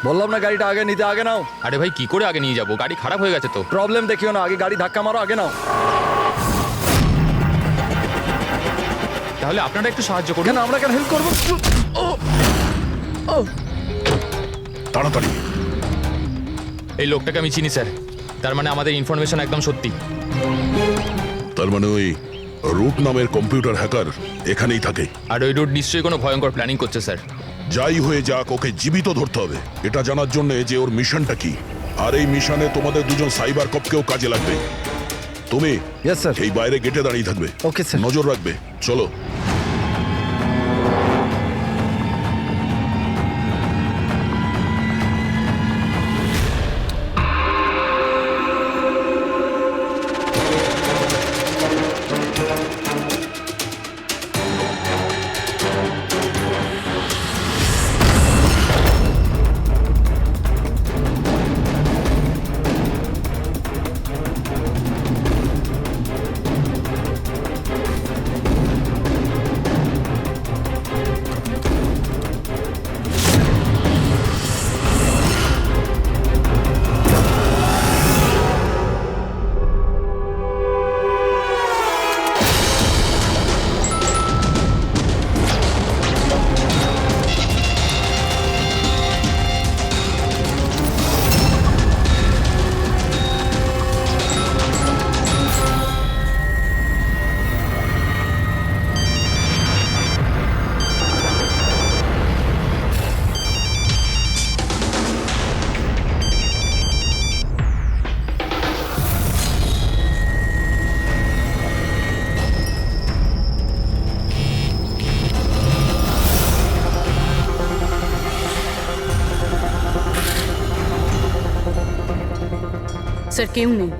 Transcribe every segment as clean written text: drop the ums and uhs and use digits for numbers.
বললাম না গাড়িটা আগে নিতে, আগে নাও। আরে ভাই কি করে আগে নিয়ে যাবো, গাড়ি খারাপ হয়ে গেছে তো। প্রবলেম দেখিও না, আগে গাড়ি ধাক্কা মারো, আগে নাও। তাহলে আপনারা একটু সাহায্য করুন। কেন, আমরা কেন হেল্প করবো? ও ও তাড়াতাড়ি। এই লোকটাকে আমি চিনি স্যার, তার মানে আমাদের ইনফরমেশন একদম সত্যি। তার মানে ওই রুট নামের কম্পিউটার হ্যাকার এখানেই থাকে। আর ওই রুট নিশ্চয়ই কোনো ভয়ঙ্কর প্ল্যানিং করছে স্যার। যাই হয়ে যাক, ওকে জীবিত ধরতে হবে, এটা জানার জন্য যে ওর মিশনটা কি। আর এই মিশনে তোমাদের দুজন সাইবার কপকেও কাজে লাগবে। তুমি ইয়েস স্যার। এই বাইরে গেটে দাঁড়িয়ে থাকবে, ওকে স্যার। নজর রাখবে। চলো। স্যার কেউ নেই।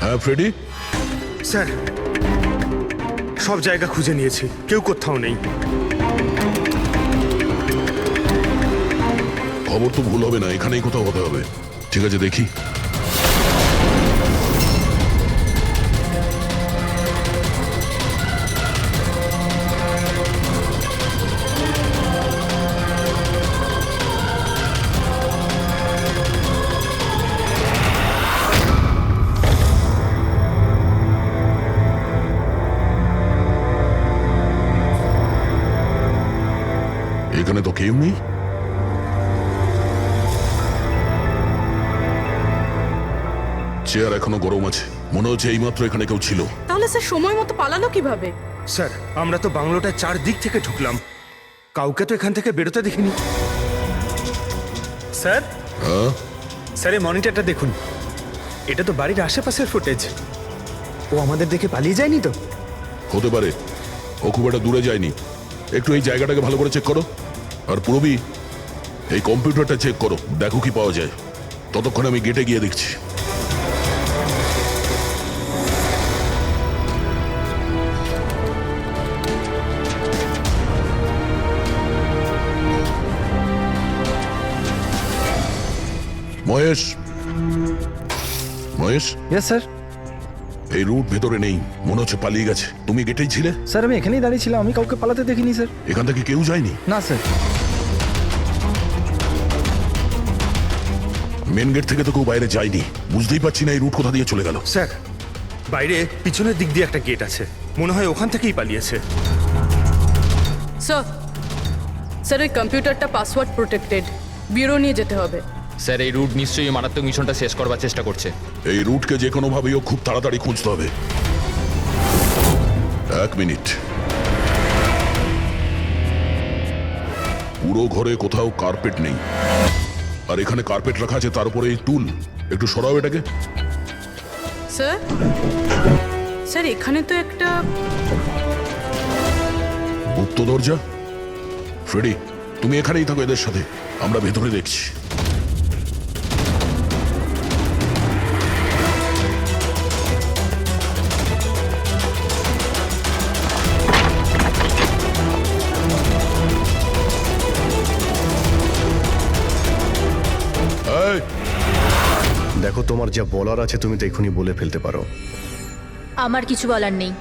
হ্যাঁ ফ্রেডি। স্যার সব জায়গা খুঁজে নিয়েছি, কেউ কোথাও নেই। খবর তো ভুল হবে না, এখানেই কোথাও হতে হবে। ঠিক আছে, দেখি। এখানে তো কেউ নেই। চেয়ার এখনো গরম আছে, মনে হচ্ছে এইমাত্র এখানে কেউ ছিল। তাহলে স্যার সময় মতো পালালো কিভাবে? স্যার আমরা তো বাংলোটার চারদিক থেকে ঢুকলাম, কাউকে তো এখান থেকে বেরোতে দেখিনি। স্যার হ্যাঁ, স্যার এই মনিটরটা দেখুন, এটা তো বাড়ির আশেপাশের ফুটেজ। ও আমাদের দেখে পালিয়ে যায়নি তো? হতে পারে, ও খুব একটা দূরে যায়নি। একটু এই জায়গাটাকে ভালো করে চেক করো। আর পুরবি, এই কম্পিউটারটা চেক করো, দেখো কি পাওয়া যায়। ততক্ষণ আমি গেটে গিয়ে দেখছি। Mahesh, Mahesh, yes sir. এই রুট ভেতরে নেই, মনে হচ্ছে পালিয়ে গেছে। তুমি গেটেই ছিলে? স্যার আমি এখানেই দাঁড়িয়ে ছিলাম, আমি কাউকে পালাতে দেখিনি স্যার। এখান থেকে কেউ যায়নি? না স্যার। মেন গেট থেকে তো কেউ বাইরে যায়নি, বুঝতেই পারছি না এই রুট কোথা দিয়ে চলে গেল। স্যার বাইরে পিছনের দিক দিয়ে একটা গেট আছে, মনে হয় ওখান থেকেই পালিয়েছে। স্যার স্যার ওই কম্পিউটারটা পাসওয়ার্ড প্রোটেক্টেড, ব্যুরো নিয়ে যেতে হবে। স্যার এই রুট নিশ্চয়ই মারাত্মক মিশনটা শেষ করবার চেষ্টা করছে। এই রুটকে যে কোনো ভাবেই খুব তাড়াতাড়ি খুঁজতে হবে। 1 মিনিট। পুরো ঘরে কোথাও কার্পেট নেই, আর এখানে কার্পেট রাখা আছে, তার উপরে এই টুল। একটু সরাও এটাকে। স্যার স্যার এখানে তো একটা গুপ্ত দরজা। ফ্রেডি, তুমি এখানেই থাকো এদের সাথে, আমরা ভেতরে দেখছি। তোমার যা বলার আছে তুমি তো এখনই বলে ফেলতে পারো। আমার কিছু বলার নেই,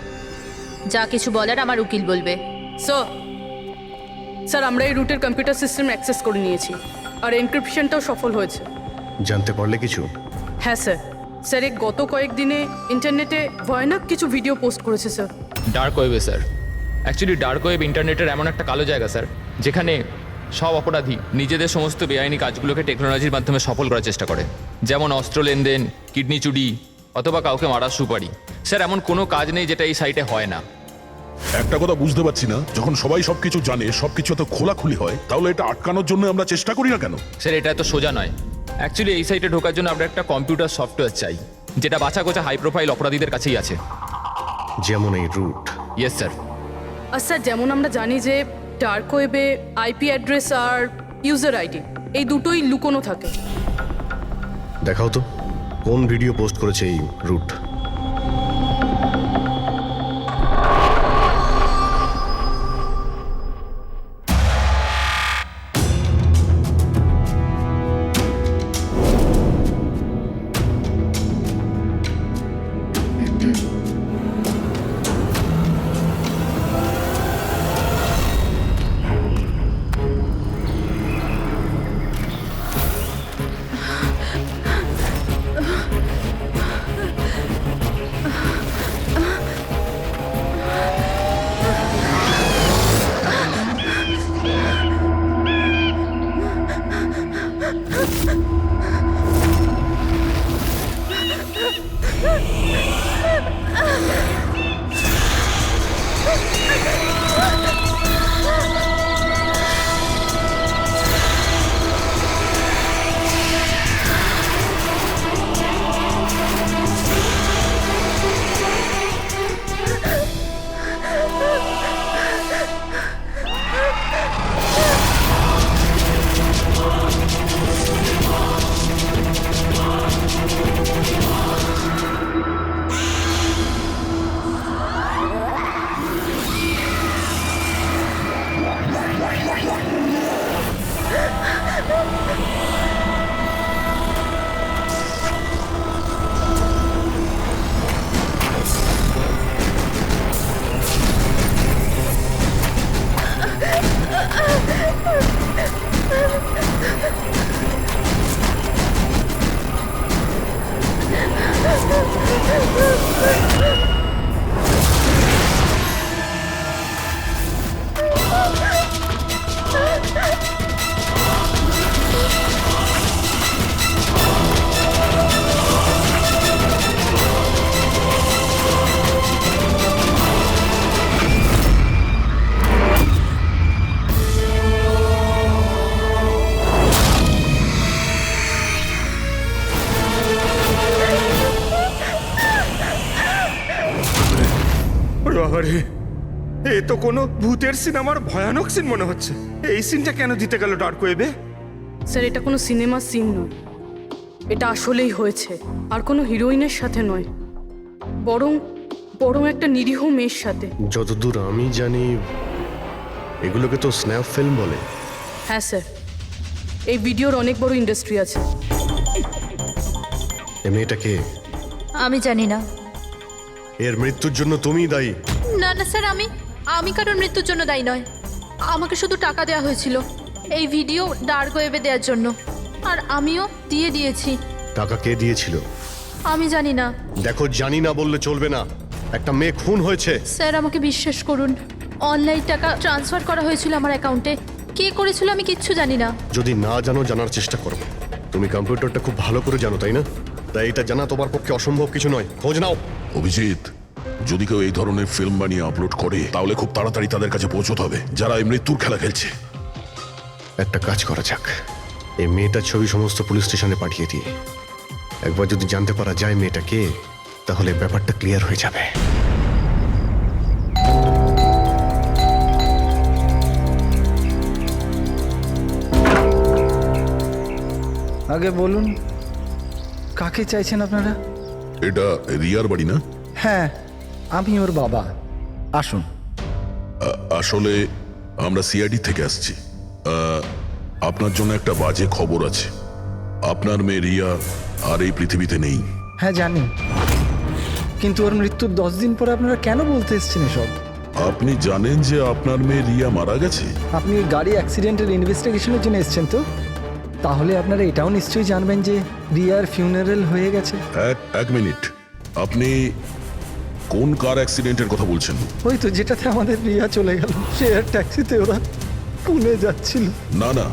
যা কিছু বলার আমার উকিল বলবে। স্যার আমরা এই রুটের কম্পিউটার সিস্টেম অ্যাক্সেস করে নিয়েছি আর এনক্রিপশনটাও সফল হয়েছে। জানতে পারলে কিছু? হ্যাঁ স্যার এই গত কয়েকদিনে ইন্টারনেটে ভয়ানক কিছু ভিডিও পোস্ট করেছে স্যার। ডার্ক ওয়েবে স্যার। অ্যাকচুয়ালি ডার্ক ওয়েব ইন্টারনেটের এমন একটা কালো জায়গা স্যার, যেখানে সব অপরাধী নিজেদের সমস্ত বেআইনি কাজগুলোকে টেকনোলজির মাধ্যমে সফল করার চেষ্টা করে, যেমন অস্ত্র লেনদেন, কিডনি চুরি অথবা কাউকে মারার সুপারি। স্যার এমন কোনো কাজ নেই যেটা এই সাইটে হয় না। একটা কথা বুঝতে পারছি না, যখন সবাই সবকিছু জানে, সবকিছু এত খোলাখুলি হয়, তাহলে এটা আটকানোর জন্য আমরা চেষ্টা করি না কেন? স্যার এটা এত সোজা নয়। অ্যাকচুয়ালি এই সাইটে ঢোকার জন্য আমরা একটা কম্পিউটার সফটওয়্যার চাই, যেটা বাছা গোছা হাই প্রোফাইল অপরাধীদের কাছেই আছে। যেমন এই রুট। Yes sir. আর স্যার যেমন আমরা জানি যে ডার্ক ওয়েবে আইপি অ্যাড্রেস আর ইউজার আইডি এই দুটোই লুকোনো থাকে। দেখাও তো কোন ভিডিও পোস্ট করেছে এই রুট। আরে এ তো কোনো ভূতের সিনেমার ভয়ানক সিন মনে হচ্ছে। এই সিনটা কেন দিতে গেল ডার্ক ওয়েবে? স্যার এটা কোনো সিনেমার সিন নয়, এটা আসলেই হয়েছে। আর কোনো হিরোইনের সাথে নয়, বরং বরং একটা নিরীহ মেয়ের সাথে। যতদূর আমি জানি এগুলোকে তো স্ন্যাপ ফিল্ম বলে। হ্যাঁ স্যার, এই ভিডিওর অনেক বড় ইন্ডাস্ট্রি আছে। এ মেয়েটা কে? আমি জানি না। এর মৃত্যুর জন্য তুমিই দায়ী। না না স্যার, আমি কারোর মৃত্যুর জন্য দায়ী নয়। আমাকে শুধু টাকা দেওয়া হয়েছিল এই ভিডিও ডার্ক ওয়েবে দেওয়ার জন্য, আর আমিও দিয়েছি। টাকা কে দিয়েছিল? আমি জানি না। দেখো, জানি না বললে চলবে না। একটা মেয়ে খুন হয়েছে। স্যার আমাকে বিশ্বাস করুন, অনলাইন টাকা ট্রান্সফার করা হয়েছিল আমার অ্যাকাউন্টে। কে করেছিল আমি কিচ্ছু জানি না। যদি না জানো, জানার চেষ্টা করো। তুমি কম্পিউটারটা খুব ভালো করে জানো, তাই না? তাই এটা জানা তোমার পক্ষে অসম্ভব কিছু নয়। খোঁজ নাও। অভিজিৎ, যদি কেউ এই ধরনের ফিল্ম বানিয়ে আপলোড করে, তাহলে খুব তাড়াতাড়ি তাদের কাছে পৌঁছতে হবে, যারা এই মৃত্যুর খেলা খেলছে। একটা কাজ করা যাক, এই মেয়েটার ছবি সমস্ত পুলিশ স্টেশনে পাঠিয়ে দিই। একবার যদি জানতে পারা যায় মেয়েটা কে, তাহলে ব্যাপারটা ক্লিয়ার হয়ে যাবে। আগে বলুন, কাকে চাইছেন আপনারা? এটা রিয়ার বাড়ি না? হ্যাঁ, আমি ওর বাবা। আসুন। আসলে আমরা সিআইডি থেকে আসছি। আপনার জন্য একটা বাজে খবর আছে। আপনার মেয়ে রিয়া আর এই পৃথিবীতে নেই। হ্যাঁ জানি, কিন্তু ওর মৃত্যুর 10 দিন পরে আপনারা কেন বলতে এসছেন এসব? আপনি জানেন যে আপনার মেয়ে রিয়া মারা গেছে? আপনি ওই গাড়ি অ্যাক্সিডেন্টের ইনভেস্টিগেশনের জন্য এসছেন তো? তাহলে আপনারা এটাও নিশ্চয়ই জানবেন যে রিয়ার ফিউনারেল হয়ে গেছে। এক মিনিট, আপনি কোন কার অ্যাক্সিডেন্টের কথা বলছেন? ওই তো যেটাতে আমাদের রিয়া চলে গেল, শেয়ার ট্যাক্সিতে ওরা পুনে যাচ্ছিল। না না,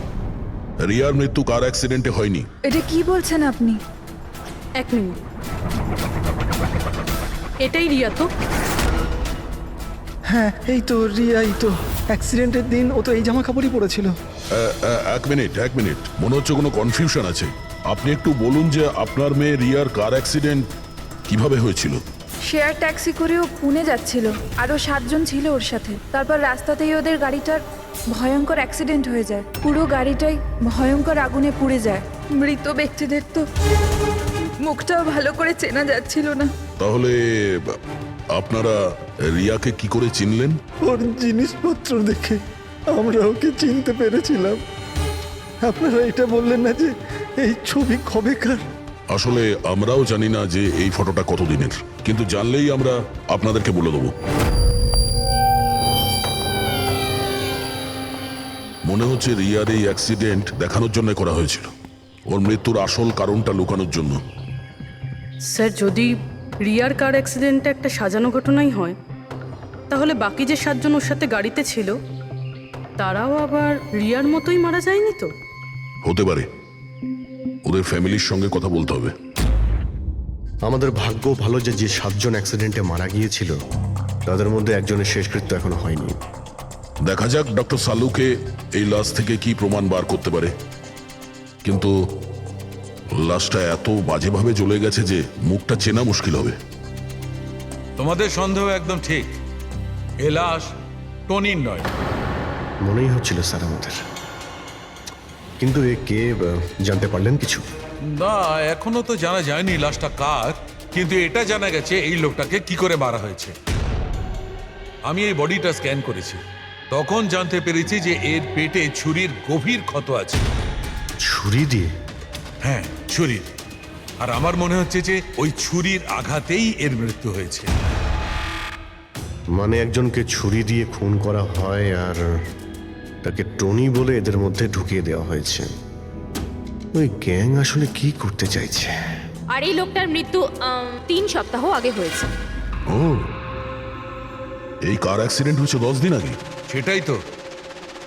রিয়ার মৃত্যু কার অ্যাক্সিডেন্টে হয়নি। এটা কি বলছেন আপনি? এক মিনিট, এটাই রিয়া তো? হ্যাঁ এই তো রিয়াই তো। অ্যাক্সিডেন্টের দিন ও তো এই জামা কাপড়ই পরেছিল। এক মিনিট, মনে হচ্ছে কোনো কনফিউশন আছে। আপনি একটু বলুন যে আপনার মেয়ে রিয়ার কার অ্যাক্সিডেন্ট কিভাবে হয়েছিল? শেয়ার ট্যাক্সি করেও পুনে যাচ্ছিল, আরও 7 জন ছিল ওর সাথে। তারপর রাস্তাতেই ওদের গাড়িটার ভয়ঙ্কর অ্যাক্সিডেন্ট হয়ে যায়। পুরো গাড়িটাই ভয়ঙ্কর আগুনে পুড়ে যায়। মৃত ব্যক্তিদের তো মুখটাও ভালো করে চেনা যাচ্ছিল না। তাহলে আপনারা রিয়াকে কি করে চিনলেন? ওর জিনিসপত্র দেখে আমরা ওকে চিনতে পেরেছিলাম। আপনারা এটা বললেন না যে এই ছবি কবেকার? আসলে আমরাও জানি না যে এই ফটোটা কতদিনের, কিন্তু জানলেই আমরা আপনাদেরকে বলে দেবো। মনে হচ্ছে রিয়ার এই অ্যাক্সিডেন্ট দেখানোর জন্য করা হয়েছিল, ওর মৃত্যুর আসল কারণটা লুকানোর জন্য। স্যার, যদি রিয়ার কার অ্যাক্সিডেন্টটা একটা সাজানো ঘটনাই হয়, তাহলে বাকি যে 7 জন ওর সাথে গাড়িতে ছিল তারাও আবার রিয়ার মতোই মারা যায়নি তো? হতে পারে, ওদের ফ্যামিলির সঙ্গে কথা বলতে হবে। আমাদের ভাগ্য ভালো যে 7 জন অ্যাক্সিডেন্টে মারা গিয়েছিল তাদের মধ্যে একজনের শেষকৃত্য এখনো হয়নি। দেখা যাক ডক্টর সালুকে এই লাশ থেকে কি প্রমাণ বার করতে পারে, কিন্তু লাশটা এত বাজেভাবে জ্বলে গেছে যে মুখটা চেনা মুশকিল হবে। তোমাদের সন্দেহ একদম ঠিক। এ লাশ টনির নয়। মনেই হচ্ছিল স্যার আমাদের, কিন্তু এ কে জানতে পারলেন কিছু? না, এখনো তো জানা যায়নি লাশটা কার, কিন্তু এটা জানা গেছে এই লোকটাকে কি করে মারা হয়েছে। আমি এই বডিটা স্ক্যান করেছি, তখন জানতে পেরেছি যে এর পেটে ছুরির গভীর ক্ষত আছে। ছুরি দিয়ে? হ্যাঁ, ছুরির। আর আমার মনে হচ্ছে যে ওই ছুরির আঘাতেই এর মৃত্যু হয়েছে। মানে একজনকে ছুরি দিয়ে খুন করা হয় আর তাকে টনি বলে এদের মধ্যে ঢুকিয়ে দেওয়া হয়েছে। ওই গ্যাং আসলে কি করতে চাইছে? আর এই লোকটার মৃত্যু 3 সপ্তাহ আগে হয়েছে। ও, এই কার অ্যাক্সিডেন্ট হয়েছে 10 দিন আগে? সেটাই তো।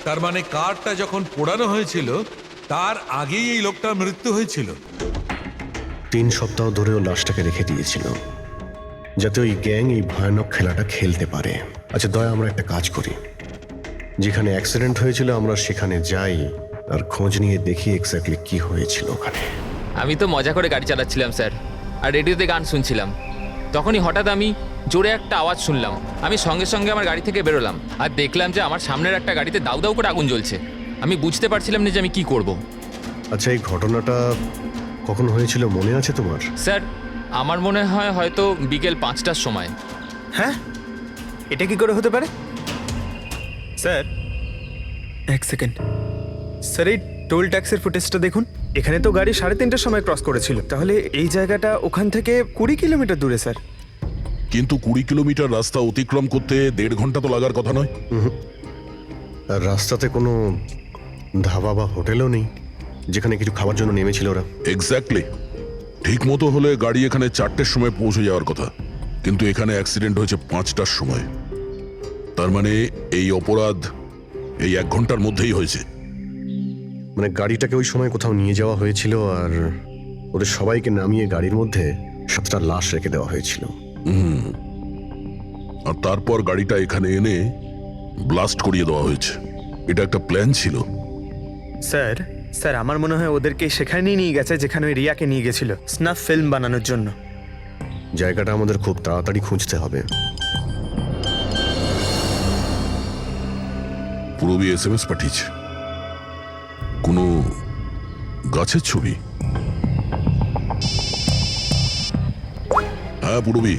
তার মানে কারটা যখন পোড়ানো হয়েছিল তার আগেই এই লোকটার মৃত্যু হয়েছিল। 3 সপ্তাহ ধরেও লাশটাকে রেখে দিয়েছিল যাতে ওই গ্যাং এই ভয়ানক খেলাটা খেলতে পারে। আচ্ছা দয়া, আমরা একটা কাজ করি, যেখানে অ্যাক্সিডেন্ট হয়েছিল আমরা সেখানে যাই আর খোঁজ নিয়ে দেখি এক্স্যাক্টলি কি হয়েছিল ওখানে। আমি তো মজা করে গাড়ি চালাচ্ছিলাম স্যার, আর রেডিওতে গান শুনছিলাম। তখনই হঠাৎ আমি জোরে একটা আওয়াজ শুনলাম। আমি সঙ্গে সঙ্গে আমার গাড়ি থেকে বেরোলাম আর দেখলাম যে আমার সামনের একটা গাড়িতে দাউ দাউ করে আগুন জ্বলছে। আমি বুঝতে পারছিলাম না যে আমি কি করব। আচ্ছা, এই ঘটনাটা কখন হয়েছিল মনে আছে তোমার? স্যার, আমার মনে হয় হয়তো বিকেল 5টার সময়। হ্যাঁ, এটা কি করে হতে পারে? স্যার, এক সেকেন্ড। স্যার, এই টোল ট্যাক্সের ফুটেজটা দেখুন। এখানে তো গাড়ি 3:30টার সময় ক্রস করেছিল, তাহলে এই জায়গাটা ওখান থেকে 20 কিলোমিটার দূরে স্যার। কিন্তু 20 কিলোমিটার রাস্তা অতিক্রম করতে 1.5 ঘন্টা তো লাগার কথা নয়। আর রাস্তাতে কোনো ধাবা বা হোটেলও নেই যেখানে কিছু খাওয়ার জন্য নেমেছিল ওরা। এক্স্যাক্টলি, ঠিক মতো হলে গাড়ি এখানে 4টের সময় পৌঁছে যাওয়ার কথা, কিন্তু এখানে অ্যাক্সিডেন্ট হয়েছে 5টার সময়। তার মানে এই অপরাধ এই 1 ঘন্টার মধ্যেই হয়েছে। মানে গাড়িটাকে ওই সময় কোথাও নিয়ে যাওয়া হয়েছিল আর ওদের সবাইকে নামিয়ে গাড়ির মধ্যে 7টা লাশ রেখে দেওয়া হয়েছিল। আর তারপর গাড়িটা এখানে এনে ব্লাস্ট করিয়ে দেওয়া হয়েছে। এটা একটা প্ল্যান ছিল। স্যার, স্যার আমার মনে হয় ওদেরকে সেখানেই নিয়ে গেছে যেখানে ওই রিয়াকে নিয়ে গেছিল স্নাফ ফিল্ম বানানোর জন্য। জায়গাটা আমাদের খুব তাড়াতাড়ি খুঁজতে হবে। পুরবী SMS পাঠিয়েছে, কোনো গাছের ছবি। হ্যাঁ পুরবী।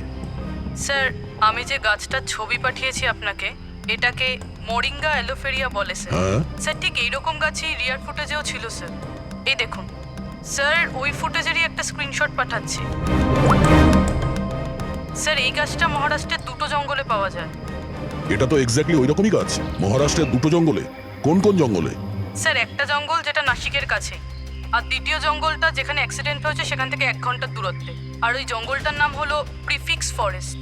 স্যার, আমি যে গাছটার ছবি পাঠিয়েছি আপনাকে, এটাকে মোরিঙ্গা অ্যালোফেরিয়া বলে স্যার। হ্যাঁ, স্যার, ঠিক এইরকম গাছই রিয়ার ফুটেজেও ছিল স্যার। এই দেখুন স্যার ওই ফুটেজেরই একটা স্ক্রিনশট পাঠাচ্ছি। স্যার এই গাছটা মহারাষ্ট্রের দুটো জঙ্গলে পাওয়া যায়। এটা তো এক্স্যাক্টলি ওই রকমই গাছ, মহারাষ্ট্রের দুটো জঙ্গলে। কোন কোন জঙ্গলে? স্যার একটা জঙ্গল যেটা নাসিকের কাছে, আর দ্বিতীয় জঙ্গলটা যেখানে অ্যাক্সিডেন্ট হয়েছে সেখান থেকে 1 ঘন্টার দূরত্বে। আর ওই জঙ্গলটার নাম হলো প্রিফিক্স ফরেস্ট।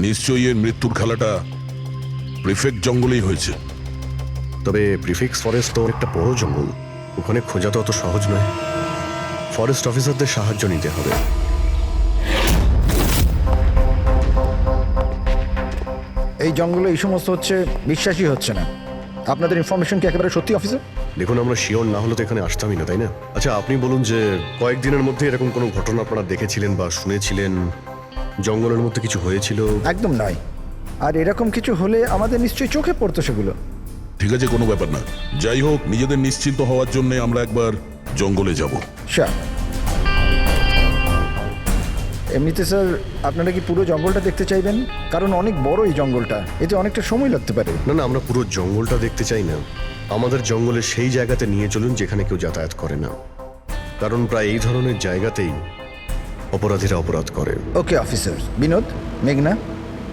নিশ্চয়ই এর মৃত্যুর খেলাটা প্রিফেক্ট জঙ্গলেই হয়েছে। তবে প্রিফিক্স ফরেস্ট তো একটা বড় জঙ্গল, ওখানে খোঁজা তো অত সহজ নয়। ফরেস্ট অফিসারদের সাহায্য নিতে হবে। এই জঙ্গলে এই সমস্ত হচ্ছে, বিশ্বাসই হচ্ছে না। আপনাদের ইনফরমেশন কি একেবারে সত্যি অফিসার? দেখুন, আমরা শিওর না হলে তো এখানে আসতামই না, তাই না? আচ্ছা, আপনি বলুন যে কয়েকদিনের মধ্যে এরকম কোনো ঘটনা আপনারা দেখেছিলেন বা শুনেছিলেন? জঙ্গলের মধ্যে কিছু হয়েছিল? একদম নয়। আর এরকম কিছু হলে আমাদের নিশ্চয়ই চোখে পড়তো সেগুলো। ঠিক আছে, কোনো ব্যাপার না। যাই হোক, নিজেদের নিশ্চিন্ত হওয়ার জন্য আমরা একবার জঙ্গলে যাব। স্যার, এমনিতে স্যার আপনারা কি পুরো জঙ্গলটা দেখতে চাইবেন? কারণ অনেক বড় এই জঙ্গলটা, এতে অনেকটা সময় লাগতে পারে। না না, আমরা পুরো জঙ্গলটা দেখতে চাই না। আমাদের জঙ্গলে সেই জায়গাতে নিয়ে চলুন যেখানে কেউ যাতায়াত করে না, কারণ প্রায় এই ধরনের জায়গাতেই অপরাধীরা অপরাধ করে। Okay officer. বিনোদ, মেঘনা,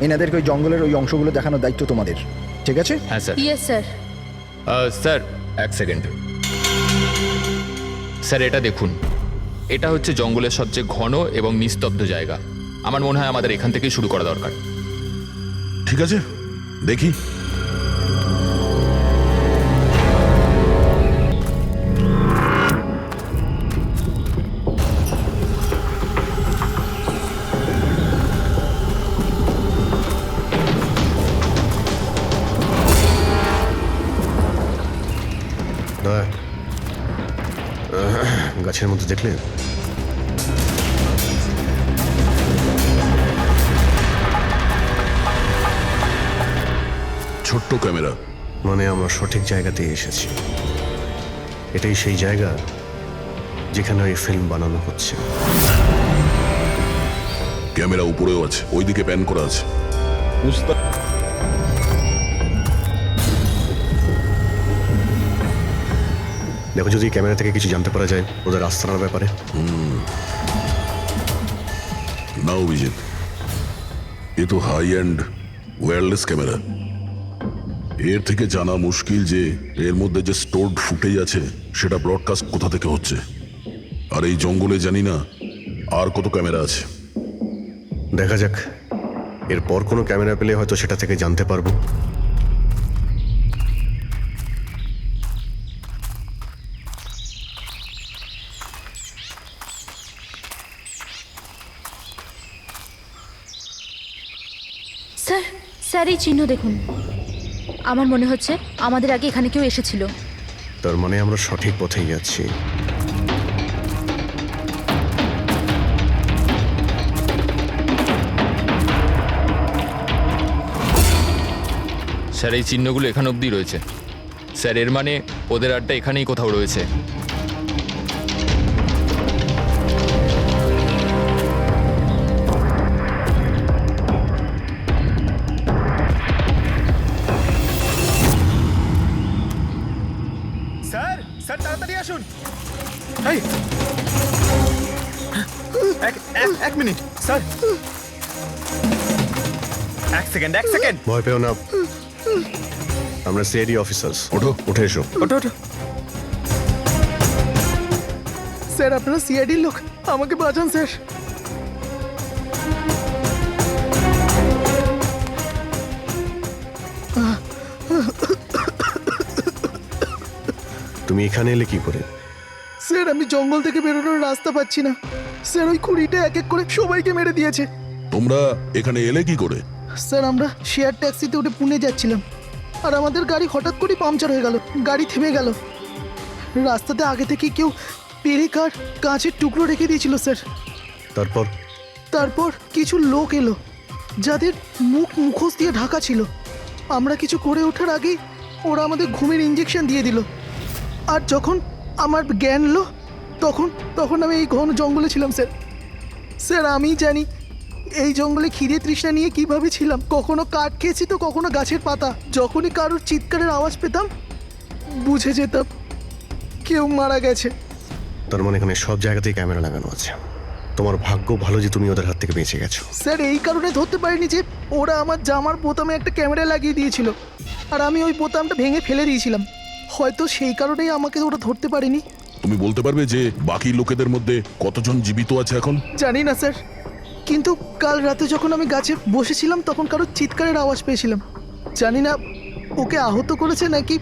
এনাদেরকে ওই জঙ্গলের ওই অংশগুলো দেখানোর দায়িত্ব তোমাদের, ঠিক আছে? হ্যাঁ sir. Yes sir. Sir 1 second. Sir এটা দেখুন, এটা হচ্ছে জঙ্গলের সবচেয়ে ঘন এবং নিস্তব্ধ জায়গা। আমার মনে হয় আমাদের এখান থেকেই শুরু করা দরকার। ঠিক আছে, দেখি। দয়া, গাছের মধ্যে দেখলেন? ছোট্ট ক্যামেরা। মানে আমরা সঠিক জায়গাতেই এসেছি। এটাই সেই জায়গা যেখানে এই ফিল্ম বানানো হচ্ছে। ক্যামেরা উপরেও আছে, ওইদিকে প্যান করা আছে। দেখো, যদি ক্যামেরা থেকে কিছু জানতে পারা যায় ওদের আস্তানার ব্যাপারে। না অভিজিৎ, এ তো হাই অ্যান্ড ওয়্যারলেস ক্যামেরা। এর থেকে জানা মুশকিল যে এর মধ্যে যে স্টোরড ফুটেজ আছে সেটা ব্রডকাস্ট কোথা থেকে হচ্ছে। আর এই জঙ্গলে জানি না আর কত ক্যামেরা আছে। দেখা যাক, এরপর কোনো ক্যামেরা পেলে হয়তো সেটা থেকে জানতে পারবো। স্যার, স্যার এই চিহ্ন দেখুন। আমার মনে হচ্ছে আমাদের আগে এখানে কেউ এসেছিল। তার মানে আমরা সঠিক পথেই যাচ্ছি। স্যার এই চিহ্নগুলো এখান অবধি রয়েছে। স্যার এর মানে ওদের আড্ডা এখানেই কোথাও রয়েছে। স্যার, স্যার তাড়াতাড়ি আসুন। এই, এক মিনিট স্যার। 1 সেকেন্ড। ভয় পেও না, আমরা সিআইডি অফিসার্স। ওঠো। উঠে এসো। ওঠো ওঠো। স্যার আপনারা সিআইডির লোক, আমাকে বাঁচান স্যার। তুমি এখানে এলে কি করে? স্যার আমি জঙ্গল থেকে বেরোনোর রাস্তা পাচ্ছি না। স্যার ওই খুঁড়িটা এক এক করে সবাইকে মেরে দিয়েছে। তোমরা এখানে এলে কি করে? স্যার আমরা শেয়ার ট্যাক্সিতে উঠে পুনে যাচ্ছিলাম, আর আমাদের গাড়ি হঠাৎ করে পাংচার হয়ে গেল, গাড়ি থেমে গেল। রাস্তাতে আগে থেকে কেউ পেরেক আর কাঁচের টুকরো রেখে দিয়েছিল স্যার। তারপর কিছু লোক এলো যাদের মুখোশ দিয়ে ঢাকা ছিল। আমরা কিছু করে ওঠার আগেই ওরা আমাদের ঘুমের ইঞ্জেকশন দিয়ে দিল। আর যখন আমার জ্ঞান এলো তখন আমি এই ঘন জঙ্গলে ছিলাম স্যার। স্যার আমি জানি এই জঙ্গলে খিদে তৃষ্ণা নিয়ে কিভাবে ছিলাম। কখনো কাঠ খেয়েছি তো কখনো গাছের পাতা। যখনই কারোর চিৎকারের আওয়াজ পেতাম বুঝে যেতাম কেউ মারা গেছে। তার মানে এখানে সব জায়গাতেই ক্যামেরা লাগানো আছে। তোমার ভাগ্য ভালো যে তুমি ওদের হাত থেকে বেঁচে গেছো। স্যার এই কারণে ধরতে পারিনি যে ওরা আমার জামার বোতামে একটা ক্যামেরা লাগিয়ে দিয়েছিল, আর আমি ওই বোতামটা ভেঙে ফেলে দিয়েছিলাম। হয়তো সেই কারণেই আমাকে ওরা ধরতে পারেনি। তুমি বলতে পারবে যে বাকি লোকেদের মধ্যে কতজন জীবিত আছে এখন? জানি না স্যার, কিন্তু কাল রাতে যখন আমি গাছে বসেছিলাম তখন কারো চিৎকারের আওয়াজ পেয়েছিলাম। জানি না ওকে আহত করেছে নাকি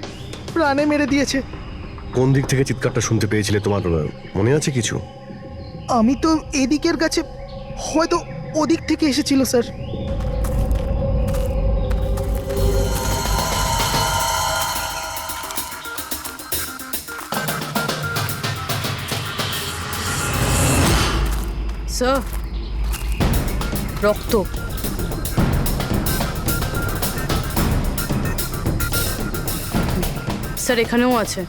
প্রাণে মেরে দিয়েছে। কোন দিক থেকে চিৎকারটা শুনতে পেয়েছিলে তোমার মনে আছে কিছু? আমি তো এদিকের গাছে, হয়তো ওদিক থেকে এসেছিল স্যার। স্যার, রক্ত। স্যার এখানেও আছে।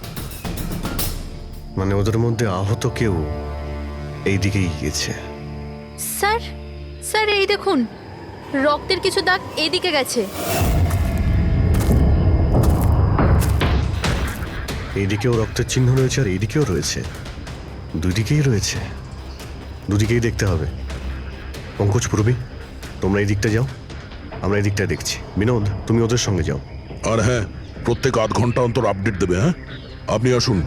মানে ওদের মধ্যে আহত কেউ এই দিকেই গিয়েছে। স্যার, স্যার এই দেখুন, রক্তের কিছু দাগ এদিকে গেছে। এইদিকেও রক্তের চিহ্ন রয়েছে আর এইদিকেও রয়েছে, দুই দিকেই রয়েছে, দুদিকেই দেখতে হবে। পঙ্কজ, পূর্বী, তোমরা এই দিকটা যাও, আমরা এই দিকটা দেখছি। বিনোদ, তুমি ওদের সঙ্গে যাও। আর হ্যাঁ, প্রত্যেক আধ ঘন্টা অন্তর আপডেট দেবে। হ্যাঁ, আপনি আসুন।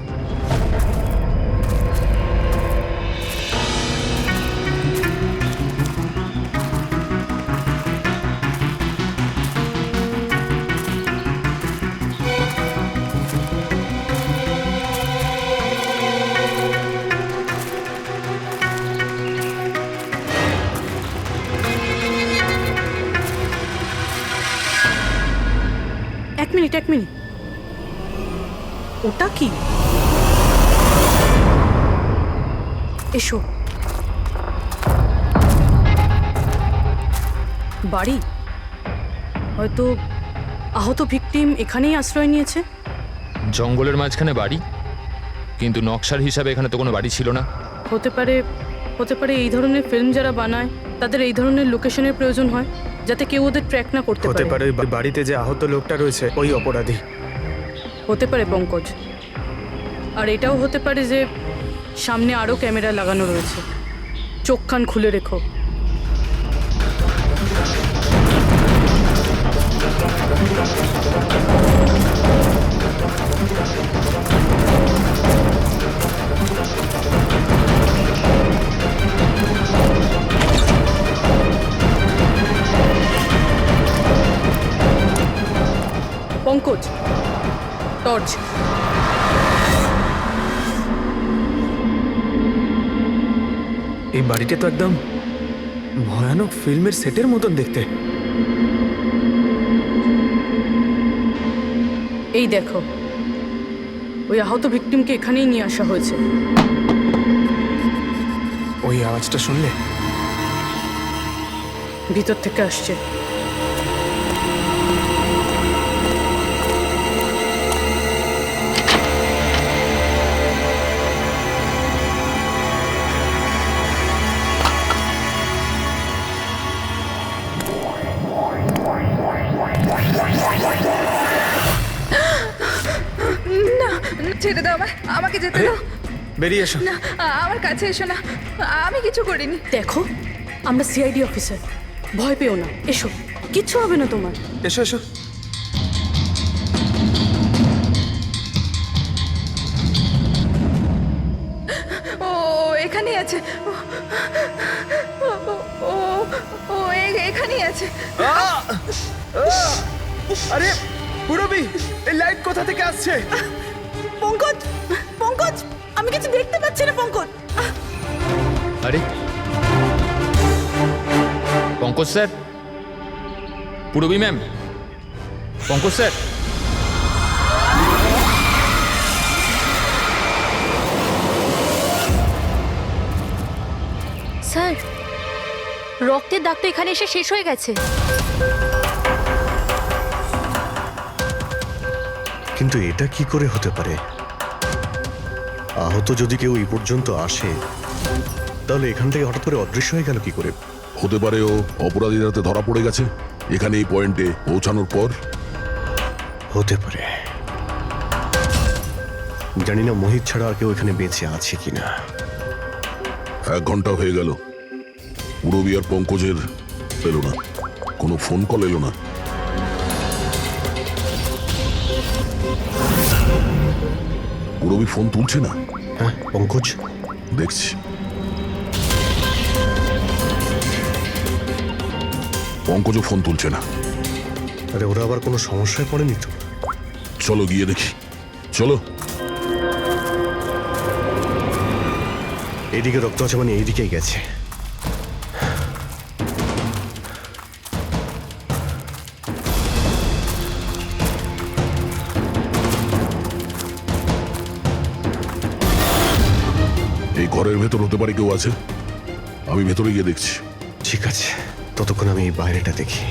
এক মিনিট, ওটা কি? এসো। বাড়ি, হয়তো আহত ভিকটিম এখানেই আশ্রয় নিয়েছে। জঙ্গলের মাঝখানে বাড়ি, কিন্তু নকশার হিসাবে এখানে তো কোনো বাড়ি ছিল না। হতে পারে এই ধরনের ফিল্ম যারা বানায় তাদের এই ধরনের লোকেশনের প্রয়োজন হয়, যাতে কেউ ওদের ট্র্যাক না করতে হতে পারে। পারে ওই বাড়িতে যে আহত লোকটা রয়েছে ওই অপরাধী। হতে পারে পঙ্কজ। আর এটাও হতে পারে যে সামনে আরও ক্যামেরা লাগানো রয়েছে। চোখ কান খুলে রেখো। পঙ্কজ, টর্চ। এই বাড়িটা তো একদম ভয়ানক ফিল্মের সেটের মতন দেখতে। এই দেখো, ওই আহত ভিকটিমকে এখানেই নিয়ে আসা হয়েছে। ওই আওয়াজটা শুনলে? ভিতর থেকে আসছে। না, ছেড়ে দাও আমাকে যেতে দাও। বেরিয়ে এসো। না, আমার কাছে এসো না, আমি কিছু করিনি। দেখো, আমরা সিআইডি অফিসার, ভয় পেও না। এসো, কিচ্ছু হবে না তোমার। এসো এসো। ও এখানেই আছে, ও এখানেই আছে। আরে পুরবি, এই লাইট কোথা থেকে আসছে? পঙ্কজ, আমি কিছু দেখতে পাচ্ছি না। পঙ্কজ, আরে Pankaj sir, Purabi ma'am, Pankaj sir. Sir, রক্তের দাগ তো এখানে এসে শেষ হয়ে গেছে। কিন্তু এটা কি করে হতে পারে? আহত যদি কেউ এই পর্যন্ত আসে, তাহলে এখান থেকে হঠাৎ করে অদৃশ্য হয়ে গেল কি করে? হতে পারে ও অপরাধীর হাতে ধরা পড়ে গেছে এখানে এই পয়েন্টে পৌঁছানোর পর। হতে পারে, জানি না মোহিত ছাড়া আর কেউ এখানে বেঁচে আছে কিনা। 1 ঘন্টা হয়ে গেল, পুরবী আর পঙ্কজের এলো না, কোনো ফোন কল এলো না। পুরবী ফোন তুলছে না। হ্যাঁ পঙ্কজ, দেখছি। পঙ্কজও ফোন তুলছে না। আরে ওরা আবার কোনো সমস্যায় পড়েনি তো? চলো গিয়ে দেখি, চলো। এইদিকে রক্ত আছে মানে এইদিকেই গেছে। এই ঘরের ভেতর হতে পারে কেউ আছে, আমি ভেতরে গিয়ে দেখছি। ঠিক আছে, ততক্ষণ আমি এই বাইরেটা দেখি।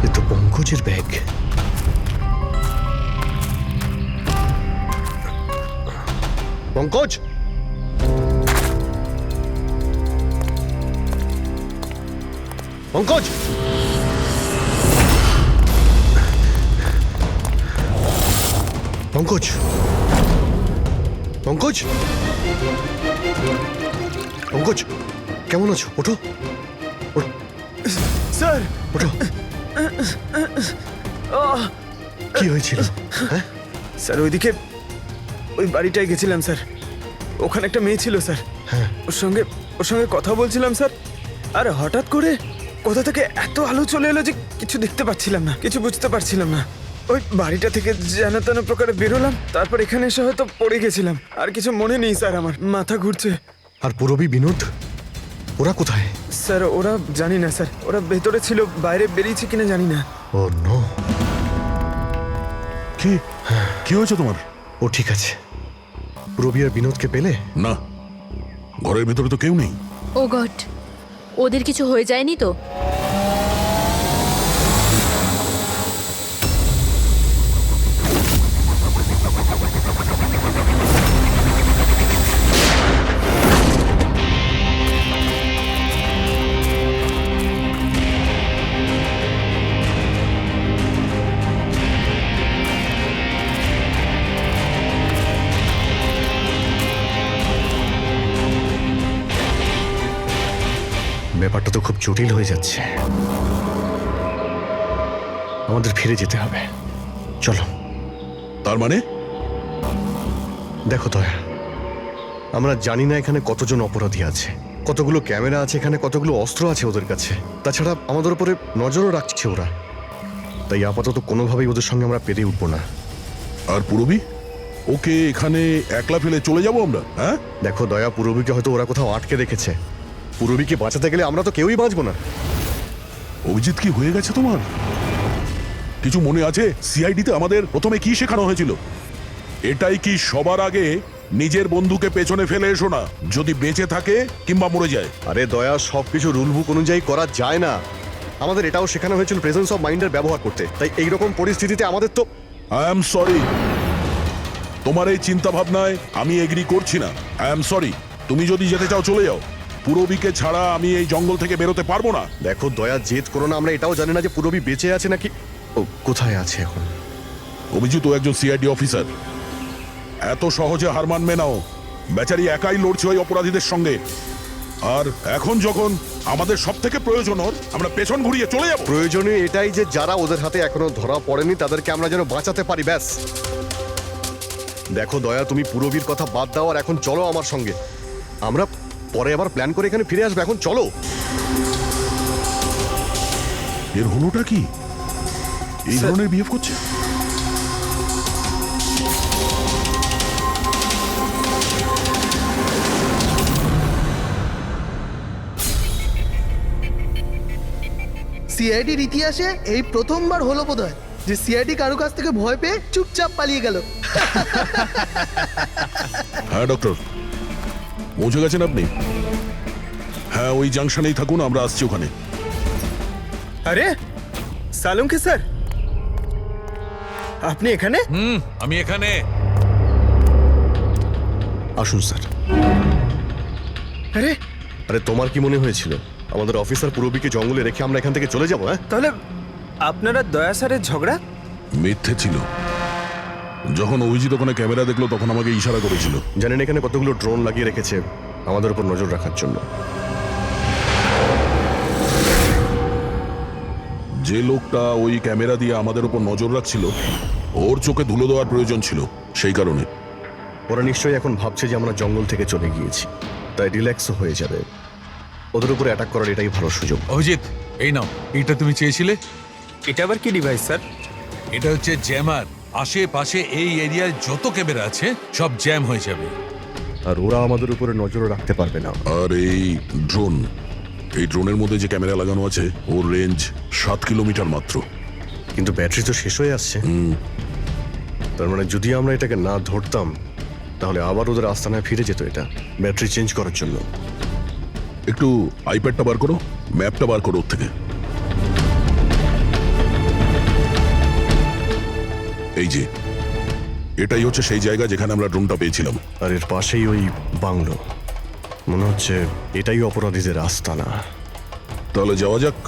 এ তো পঙ্কজের ব্যাগ। পঙ্কজ, পঙ্কজ, পঙ্কজ, পঙ্কজ, পঙ্কজ, কেমন আছো? ওঠো, স্যার ওঠো। কি হয়েছিল? হ্যাঁ স্যার ওইদিকে ওই বাড়িটায় গেছিলাম স্যার, ওখানে একটা মেয়ে ছিল স্যার। হ্যাঁ। ওর সঙ্গে কথা বলছিলাম স্যার, আর হঠাৎ করে কোথা থেকে এত আলো চলে এলো যে কিছু দেখতে পাচ্ছিলাম না, কিছু বুঝতে পারছিলাম না। ওই বাড়িটা থেকে যেন তেন প্রকারে বেরোলাম, তারপর এখানে এসে হয়তো পড়ে গেছিলাম। আর কিছু মনে নেই স্যার, আমার মাথা ঘুরছে। আর পুরবী, বিনোদ, ওরা কোথায়? স্যার ওরা জানি না স্যার, ওরা ভেতরে ছিল, বাইরে বেরিয়েছে কিনা জানি না। ও নো। কি কি হয়েছে তোমার? ও ঠিক আছে। পুরবী আর বিনোদকে পেলে? না, ঘরের ভেতরে তো কেউ নেই। ও গড, ওদের কিছু হয়ে যায়নি তো? ব্যাপারটা তো খুব জটিল হয়ে যাচ্ছে। আমাদের ফিরে যেতে হবে, চলো। তার মানে দেখো দয়া, আমরা জানি না এখানে কতজন অপরাধী আছে, কতগুলো ক্যামেরা আছে এখানে, কতগুলো অস্ত্র আছে ওদের কাছে। তাছাড়া আমাদের উপরে নজরও রাখছে ওরা। তাই আপাতত কোনোভাবেই ওদের সঙ্গে আমরা পেরে উঠবো না। আর পুরবী, ওকে এখানে একলা ফেলে চলে যাবো আমরা? হ্যাঁ দেখো দয়া, পুরবীকে হয়তো ওরা কোথাও আটকে রেখেছে। পুরবীকে বাঁচাতে গেলে আমরা তো কেউই বাঁচবো না। অভিজিৎ, কি হয়ে গেছে তোমার? কিছু মনে আছে সিআইডিতে আমাদের প্রথমে কি শেখানো হয়েছিল? এটাই কি সবার আগে নিজের বন্ধুকে পেছনে ফেলে এসো না, যদি বেঁচে থাকে কিংবা মরে যায়। আরে দয়া, সবকিছু রুল বুক অনুযায়ী করা যায় না। আমাদের এটাও শেখানো হয়েছিল প্রেজেন্স অফ মাইন্ডের ব্যবহার করতে। তাই এইরকম পরিস্থিতিতে আমাদের তো আই এম সরি, তোমার এই চিন্তা ভাবনায় আমি এগ্রি করছি না। আই এম সরি, তুমি যদি যেতে চাও চলে যাও। পুরবীকে ছাড়া আমি এই জঙ্গল থেকে বেরোতে পারবো না। দেখো দয়া, জেদ করো না। আমরা এটাও জানি না যে পুরবী বেঁচে আছে নাকি ও কোথায় আছে এখন। অভিজিৎ, ও একজন সিআইডি অফিসার, এত সহজে হার মানবে নাও। বেচারি একাই লড়ছে ওই অপরাধীদের সঙ্গে। আর এখন যখন আমাদের সব থেকে প্রয়োজন ওর, আমরা পেছন ঘুরিয়ে চলে যাব। প্রয়োজনীয় এটাই যে যারা ওদের হাতে এখনো ধরা পড়েনি তাদেরকে আমরা যেন বাঁচাতে পারি, ব্যাস। দেখো দয়া, তুমি পুরবীর কথা বাদ দাও আর এখন চলো আমার সঙ্গে। আমরা পরে আবার প্ল্যান করে এখানে ফিরে আসবো, এখন চলো। এর হলোটা কি? এই ধরনের বিহেভ করছে? সিআইডির ইতিহাসে এই প্রথমবার হলো বোধহয় যে সিআইডি কারো কাছ থেকে ভয় পেয়ে চুপচাপ পালিয়ে গেল। হ্যাঁ ডক্টর, পৌঁছে গেছেন আপনি? হ্যাঁ, ওই জাংশনেই থাকুন, আমরা আসছি ওখানে। আরে সালুঙ্কি স্যার, আপনি এখানে? আমি এখানে। আসুন স্যার। আরে আরে তোমার কি মনে হয়েছিল আমাদের অফিসার পূরবীকে জঙ্গলে রেখে আমরা এখান থেকে চলে যাবো? হ্যাঁ, তাহলে আপনারা দয়া স্যারের ঝগড়া? মিথ্যে ছিল। যখন অভিজিৎ ওখানে ক্যামেরা দেখলো তখন আমাকে ইশারা করেছিল। জানেন এখানে কতগুলো ড্রোন লাগিয়ে রেখেছে আমাদের উপর নজর রাখার জন্য। যে লোকটা ওই ক্যামেরা দিয়ে আমাদের উপর নজর রাখছিল ওর চোখে ধুলো দেওয়ার প্রয়োজন ছিল, সেই কারণে। ওরা নিশ্চয়ই এখন ভাবছে যে আমরা জঙ্গল থেকে চলে গিয়েছি, তাই রিল্যাক্সও হয়ে যাবে। ওদের উপরে অ্যাটাক করার এটাই ভালো সুযোগ। অভিজিৎ, এই নাও, এইটা তুমি চেয়েছিলে। এটা আবার কি ডিভাইস স্যার? এটা হচ্ছে জ্যামার। আশেপাশে এই এরিয়ায় যত ক্যামেরা আছে সব জ্যাম হয়ে যাবে। আর ওরা আমাদের উপরে নজর রাখতে পারবে না। আর এই ড্রোন, এই ড্রোনের মধ্যে যে ক্যামেরা লাগানো আছে ওর রেঞ্জ 7 কিলোমিটার মাত্র। কিন্তু ব্যাটারি তো শেষ হয়ে আসছে। তার মানে যদি আমরা এটাকে না ধরতাম তাহলে আবার ওদের আস্তানায় ফিরে যেত এটা ব্যাটারি চেঞ্জ করার জন্য। একটু আইপ্যাডটা বার করো, ম্যাপটা বার করো ওর থেকে। এই যে, এটাই হচ্ছে সেই জায়গা যেখানে আমরা ড্রোনটা পেয়েছিলাম। আর এর পাশেই ওই বাংলো, মনে হচ্ছে এটাই অপরাধীদের আস্তানা। তাহলে যাওয়া যাক,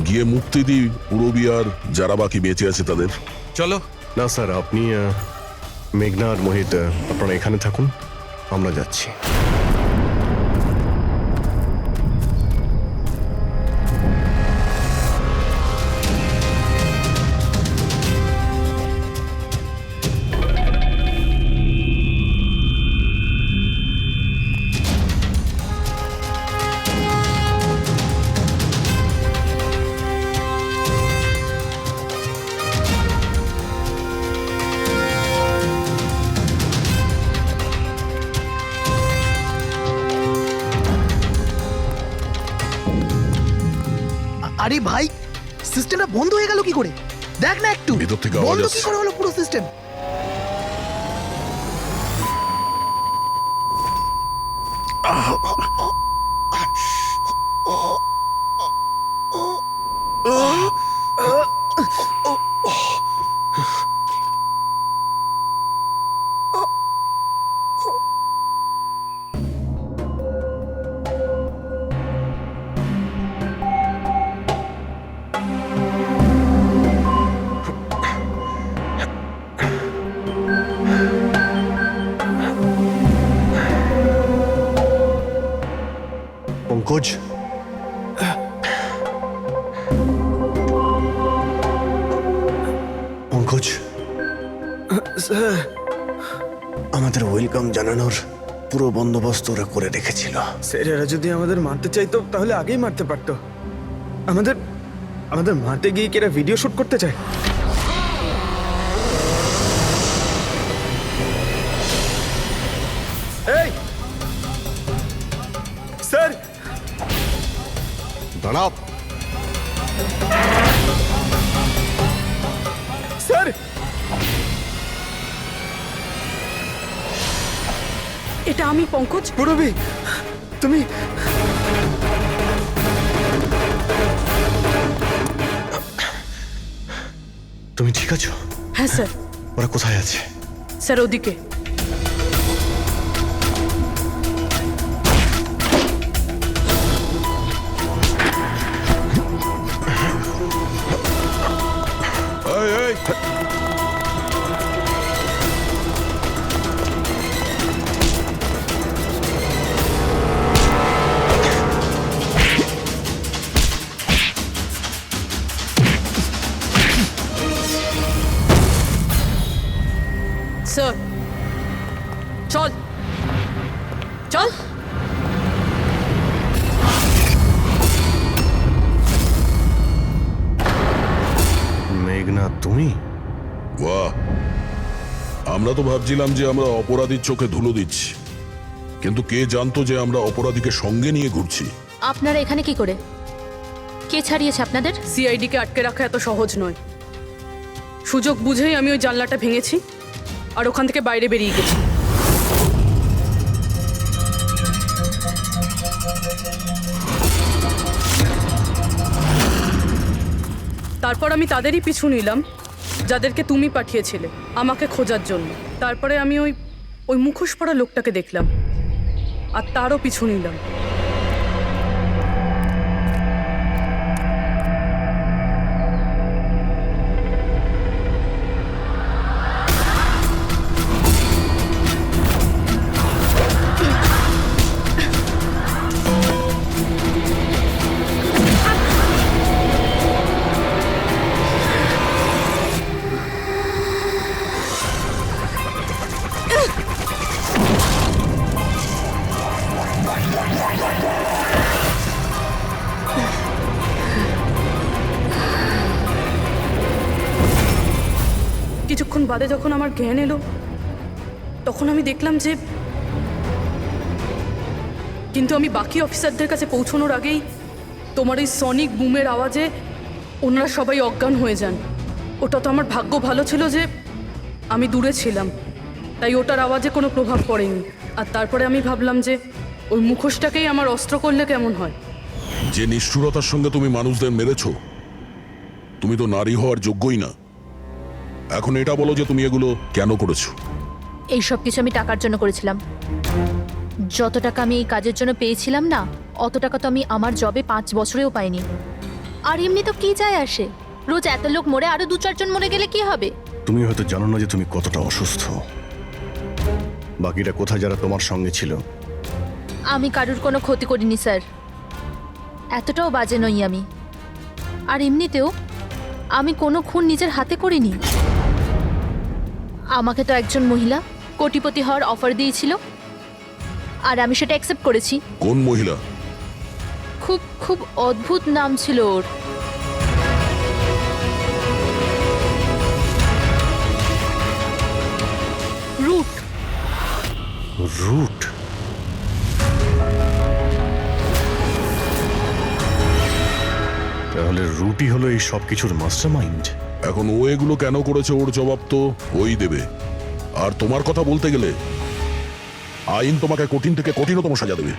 গিয়ে মুক্তি দিই পূরবী আর যারা বাকি বেঁচে আছে তাদের। চলো। না স্যার, আপনি মেঘনা আর মোহিত আপনারা এখানে থাকুন, আমরা যাচ্ছি। আরে ভাই, সিস্টেমটা বন্ধ হয়ে গেল কি করে? দেখ না একটু, ভিতর থেকে আওয়াজ বন্ধ কি আসছে। করে হলো পুরো সিস্টেম? পঙ্কজ, পঙ্কজ, আমাদের ওয়েলকাম জানানোর পুরো বন্দোবস্ত ওরা করে রেখেছিল। স্যার, এরা যদি আমাদের মারতে চাইতো তাহলে আগেই মারতে পারতো। আমাদের আমাদের মারতে গিয়ে কি এরা ভিডিও শুট করতে চায়? এই স্যার, দাঁড়াও। স্যার, এটা আমি পঙ্কজ। পূরবী, তুমি তুমি ঠিক আছো? হ্যাঁ স্যার। ওরা কোথায় আছে? স্যার ওদিকে। এই, এই, স্যার চল চল। মেঘনা, তুমি? বাহ, আমরা তো ভাবছিলাম যে আমরা অপরাধীর চোখে ধুলো দিচ্ছি, কিন্তু কে জানতো যে আমরা অপরাধীকে সঙ্গে নিয়ে ঘুরছি। আপনারা এখানে কি করে? কে ছাড়িয়েছে আপনাদের? সিআইডিকে আটকে রাখা এত সহজ নয়। সুযোগ বুঝেই আমি ওই জানলাটা ভেঙেছি আর ওখান থেকে বাইরে বেরিয়ে গেছি। তারপর আমি তাদেরই পিছু নিলাম যাদেরকে তুমি পাঠিয়েছিলে আমাকে খোঁজার জন্য। তারপরে আমি ওই মুখোশ পরা লোকটাকে দেখলাম আর তারও পিছু নিলাম। কিছুক্ষণ বাদে যখন আমার জ্ঞান এলো তখন আমি দেখলাম যে কিন্তু আমি বাকি অফিসারদের কাছে পৌঁছানোর আগেই তোমার এই সনিক বুমের আওয়াজে ওনারা সবাই অজ্ঞান হয়ে যান। ওটা তো আমার ভাগ্য ভালো ছিল যে আমি দূরে ছিলাম, তাই ওটার আওয়াজে কোনো প্রভাব পড়েনি। আর তারপরে আমি ভাবলাম যে ওই মুখোশটাকেই আমার অস্ত্র করলে কেমন হয়। যে নিষ্ঠুরতার সঙ্গে তুমি মানুষদের মেরেছো, তুমি তো নারী হওয়ার যোগ্যই না। এখন এটা বলো যে তুমি এগুলো কেন করেছো? এই সব কিছু আমি টাকার জন্য করেছিলাম। যত টাকা আমি এই কাজের জন্য পেয়েছিলাম না, অত টাকা তো আমি আমার জবে 5 বছরেও পাইনি। আর এমনি তো কি যায় আসে, রোজ এত লোক মরে আরো 2-4 জন মরে গেলে কি হবে? তুমি হয়তো জানো না যে তুমি কতটা অসুস্থ। বাকিরা কোথায় যারা তোমার সঙ্গে ছিল? আমি কারুর কোনো ক্ষতি করিনি স্যার, এতটাও বাজে নই আমি। আর এমনিতেও আমি কোনো খুন নিজের হাতে করিনি। আমাকে তো একজন মহিলা কোটিপতি হওয়ার অফার দিয়েছিল আর আমি সেটা অ্যাকসেপ্ট করেছি। কোন মহিলা? খুব খুব অদ্ভুত নাম ছিল ওর। রুট। রুট? তাহলে রুটই হলো এই সব কিছুর মাস্টারমাইন্ড। এখন ও এগুলো কেন করেছে ওর জবাব তো ওই দেবে। আর তোমার কথা বলতে গেলে আইন তোমাকে কঠিন থেকে কঠিনতম সাজা দেবে।